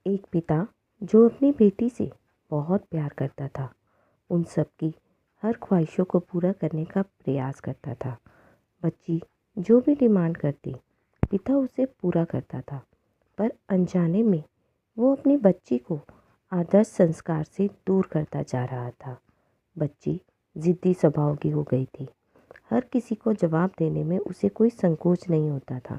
एक पिता जो अपनी बेटी से बहुत प्यार करता था, उन सब की हर ख्वाहिशों को पूरा करने का प्रयास करता था। बच्ची जो भी डिमांड करती, पिता उसे पूरा करता था। पर अनजाने में वो अपनी बच्ची को आदर्श संस्कार से दूर करता जा रहा था। बच्ची जिद्दी स्वभाव की हो गई थी। हर किसी को जवाब देने में उसे कोई संकोच नहीं होता था।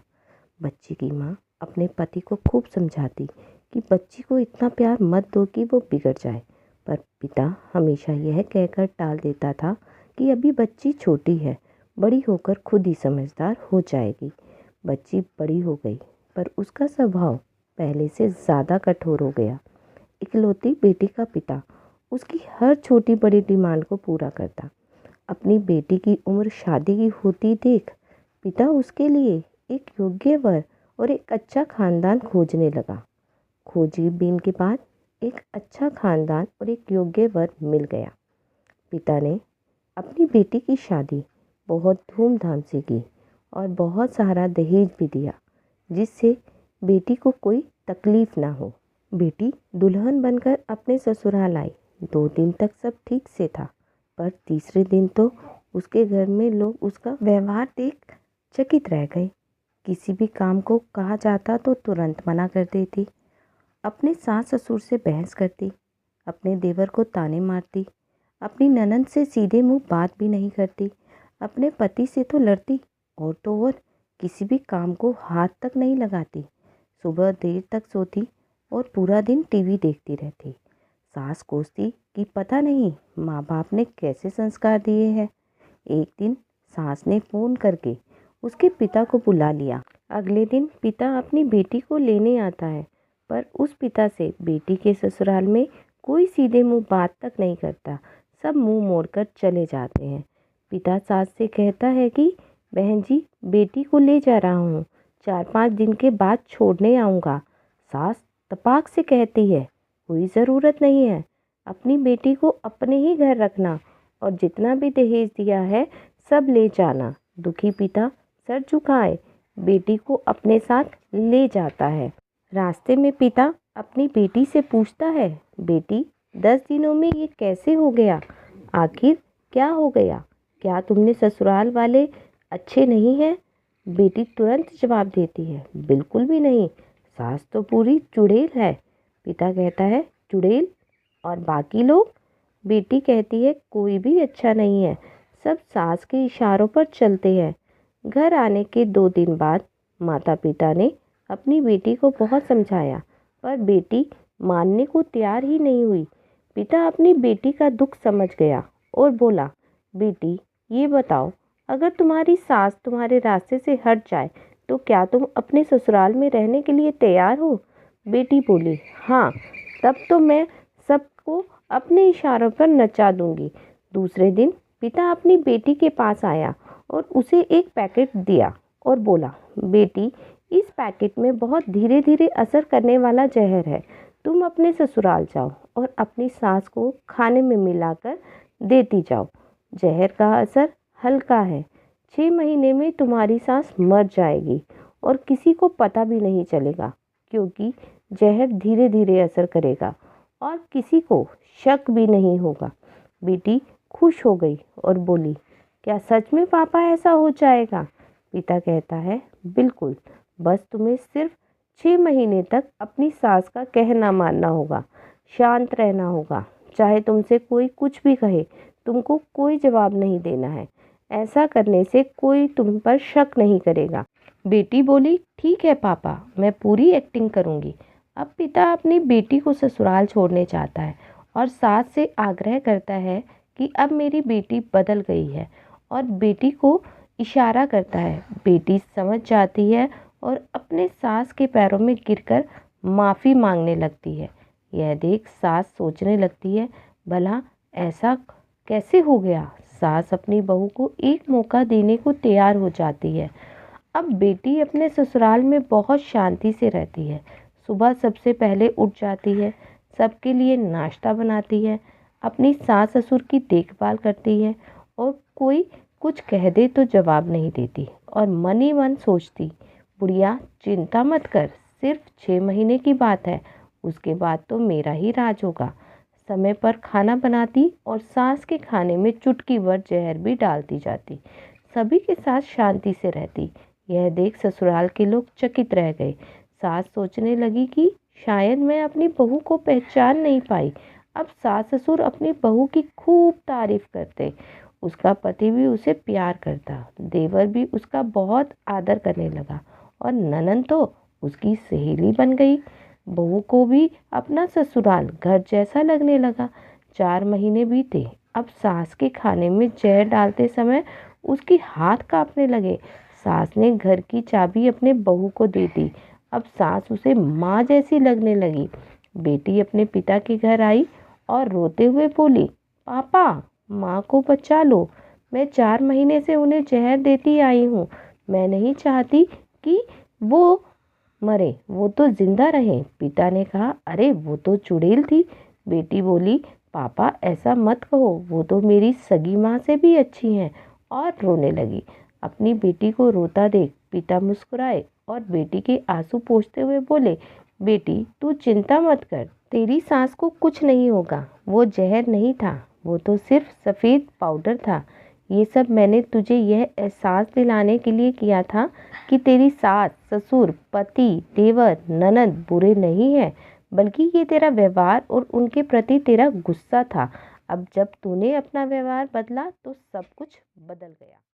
बच्ची की माँ अपने पति को खूब समझाती कि बच्ची को इतना प्यार मत दो कि वो बिगड़ जाए, पर पिता हमेशा यह कहकर टाल देता था कि अभी बच्ची छोटी है, बड़ी होकर खुद ही समझदार हो जाएगी। बच्ची बड़ी हो गई, पर उसका स्वभाव पहले से ज़्यादा कठोर हो गया। इकलौती बेटी का पिता उसकी हर छोटी बड़ी डिमांड को पूरा करता। अपनी बेटी की उम्र शादी की होती देख पिता उसके लिए एक योग्य वर और एक अच्छा खानदान खोजने लगा। खोजबीन के बाद एक अच्छा खानदान और एक योग्य वर मिल गया। पिता ने अपनी बेटी की शादी बहुत धूमधाम से की और बहुत सारा दहेज भी दिया, जिससे बेटी को कोई तकलीफ ना हो। बेटी दुल्हन बनकर अपने ससुराल आई। 2 दिन तक सब ठीक से था, पर तीसरे दिन तो उसके घर में लोग उसका व्यवहार देख चकित रह गए। किसी भी काम को कहा जाता तो तुरंत मना कर देती, अपने सास ससुर से बहस करती, अपने देवर को ताने मारती, अपनी ननद से सीधे मुंह बात भी नहीं करती, अपने पति से तो लड़ती और तो और किसी भी काम को हाथ तक नहीं लगाती। सुबह देर तक सोती और पूरा दिन टीवी देखती रहती। सास कोसती कि पता नहीं माँ बाप ने कैसे संस्कार दिए हैं। एक दिन सास ने फ़ोन करके उसके पिता को बुला लिया। अगले दिन पिता अपनी बेटी को लेने आता है, पर उस पिता से बेटी के ससुराल में कोई सीधे मुंह बात तक नहीं करता। सब मुंह मोड़कर चले जाते हैं। पिता सास से कहता है कि बहन जी, बेटी को ले जा रहा हूँ, 4-5 दिन के बाद छोड़ने आऊँगा। सास तपाक से कहती है, कोई ज़रूरत नहीं है, अपनी बेटी को अपने ही घर रखना और जितना भी दहेज दिया है सब ले जाना। दुखी पिता सर झुकाए बेटी को अपने साथ ले जाता है। रास्ते में पिता अपनी बेटी से पूछता है, बेटी 10 दिनों में ये कैसे हो गया? आखिर क्या हो गया? क्या तुमने ससुराल वाले अच्छे नहीं हैं? बेटी तुरंत जवाब देती है, बिल्कुल भी नहीं, सास तो पूरी चुड़ैल है। पिता कहता है, चुड़ैल? और बाकी लोग? बेटी कहती है, कोई भी अच्छा नहीं है, सब सास के इशारों पर चलते हैं। घर आने के 2 दिन बाद माता पिता ने अपनी बेटी को बहुत समझाया, पर बेटी मानने को तैयार ही नहीं हुई। पिता अपनी बेटी का दुख समझ गया और बोला, बेटी ये बताओ, अगर तुम्हारी सास तुम्हारे रास्ते से हट जाए तो क्या तुम अपने ससुराल में रहने के लिए तैयार हो? बेटी बोली, हाँ, तब तो मैं सबको अपने इशारों पर नचा दूंगी। दूसरे दिन पिता अपनी बेटी के पास आया और उसे एक पैकेट दिया और बोला, बेटी इस पैकेट में बहुत धीरे धीरे असर करने वाला जहर है, तुम अपने ससुराल जाओ और अपनी सास को खाने में मिलाकर देती जाओ। जहर का असर हल्का है, 6 महीने में तुम्हारी सास मर जाएगी और किसी को पता भी नहीं चलेगा, क्योंकि जहर धीरे धीरे असर करेगा और किसी को शक भी नहीं होगा। बेटी खुश हो गई और बोली, क्या सच में पापा ऐसा हो जाएगा? पिता कहता है, बिल्कुल, बस तुम्हें सिर्फ 6 महीने तक अपनी सास का कहना मानना होगा, शांत रहना होगा, चाहे तुमसे कोई कुछ भी कहे, तुमको कोई जवाब नहीं देना है। ऐसा करने से कोई तुम पर शक नहीं करेगा। बेटी बोली, ठीक है पापा, मैं पूरी एक्टिंग करूँगी। अब पिता अपनी बेटी को ससुराल छोड़ने चाहता है और सास से आग्रह करता है कि अब मेरी बेटी बदल गई है और बेटी को इशारा करता है। बेटी समझ जाती है और अपने सास के पैरों में गिरकर माफ़ी मांगने लगती है। यह देख सास सोचने लगती है, भला ऐसा कैसे हो गया? सास अपनी बहू को एक मौका देने को तैयार हो जाती है। अब बेटी अपने ससुराल में बहुत शांति से रहती है। सुबह सबसे पहले उठ जाती है, सबके लिए नाश्ता बनाती है, अपनी सास ससुर की देखभाल करती है और कोई कुछ कह दे तो जवाब नहीं देती और मन ही मन सोचती, बुढ़िया चिंता मत कर, सिर्फ 6 महीने की बात है, उसके बाद तो मेरा ही राज होगा। समय पर खाना बनाती और सास के खाने में चुटकी भर जहर भी डालती जाती। सभी के साथ शांति से रहती। यह देख ससुराल के लोग चकित रह गए। सास सोचने लगी कि शायद मैं अपनी बहू को पहचान नहीं पाई। अब सास ससुर अपनी बहू की खूब तारीफ करते। उसका पति भी उसे प्यार करता। देवर भी उसका बहुत आदर करने लगा और ननंद तो उसकी सहेली बन गई। बहू को भी अपना ससुराल घर जैसा लगने लगा। 4 महीने बीते। अब सास के खाने में जहर डालते समय उसके हाथ कांपने लगे। सास ने घर की चाबी अपने बहू को दे दी। अब सास उसे माँ जैसी लगने लगी। बेटी अपने पिता के घर आई और रोते हुए बोली, पापा, माँ को बचा लो। मैं 4 महीने से उन्हें जहर देती आई हूँ। मैं नहीं चाहती कि वो मरे, वो तो जिंदा रहे। पिता ने कहा, अरे वो तो चुड़ैल थी। बेटी बोली, पापा ऐसा मत कहो, वो तो मेरी सगी माँ से भी अच्छी हैं। और रोने लगी। अपनी बेटी को रोता देख पिता मुस्कुराए और बेटी के आंसू पोंछते हुए बोले, बेटी तू चिंता मत कर, तेरी सास को कुछ नहीं होगा। वो जहर नहीं था, वो तो सिर्फ सफ़ेद पाउडर था। ये सब मैंने तुझे यह एहसास दिलाने के लिए किया था कि तेरी सास, ससुर, पति, देवर, ननद बुरे नहीं हैं, बल्कि ये तेरा व्यवहार और उनके प्रति तेरा गुस्सा था। अब जब तूने अपना व्यवहार बदला तो सब कुछ बदल गया।